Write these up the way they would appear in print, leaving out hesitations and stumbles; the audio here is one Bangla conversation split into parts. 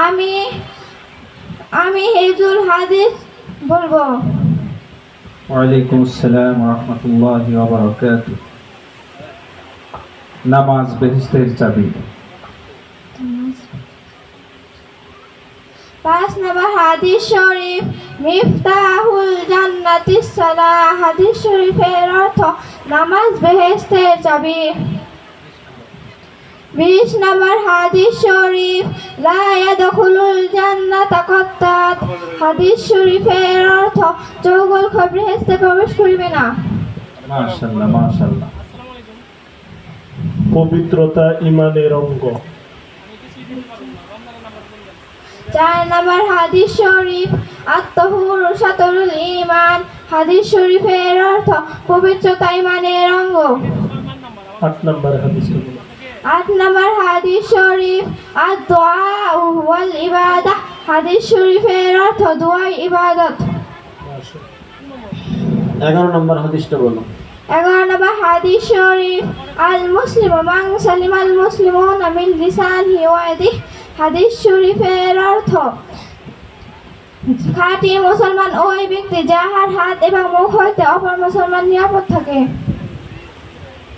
আমি আমি হিজুল হাদিস বলবো। ওয়ালাইকুম আসসালাম ওয়া রাহমাতুল্লাহি ওয়া বারাকাতুহু। নামাজ বেহেশতের চাবি। 5 নম্বর হাদিস শরীফ, মিফতাহুল জান্নাতিস সালাহ। হাদিস শরীফের অর্থ নামাজ বেহেশতের চাবি। 20 নম্বর হাদিস শরীফ, লা ইয়াদখুলুল জান্নাতা কাত্তাত। হাদিস শরীফের অর্থ চৌগলখোর বেহেশতে প্রবেশ করিবে না। মাশাআল্লাহ মাশাআল্লাহ। পবিত্রতা ঈমানের অঙ্গ। 4 নম্বর হাদিস শরীফ, আত-তাহুরু শাতরুল ঈমান। হাদিস শরীফের অর্থ পবিত্রতা ঈমানের অঙ্গ। 8 নম্বর হাদিস। 8 নম্বর হাদিস শরীফ, আদ-দুআ ওয়াল ইবাদাহ। হাদিস শরীফের অর্থ দোয়া ইবাদত। 11 নম্বর হাদিসটা বলো। 11 নম্বর হাদিস শরীফ, আল মুসলিমু মান সালিমাল মুসলিমুনা মিন লিসানিহি ওয়া ইয়াদিহি। হাদিস শরীফের অর্থ খাঁটি মুসলমান ওই ব্যক্তি যাহার হাত এবং মুখ হইতে অপর মুসলমান নিরাপদ থাকে।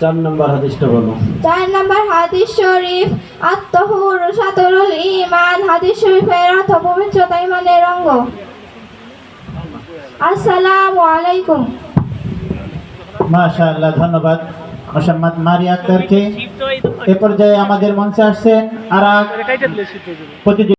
4 নম্বর হাদিসটা বলো। 4 নম্বর হাদিস শরীফ, আত-তাহুরু শাতরুল ঈমান। হাদিস শরীফের অর্থ পবিত্রতা ঈমানের অঙ্গ। আসসালামু আলাইকুম। মাশাআল্লাহ, ধন্যবাদ মোসাম্মদ মারিয়া আক্তারকে। এ পর্যায়ে আমাদের মঞ্চে আসছেন আর এক প্রতিযোগী।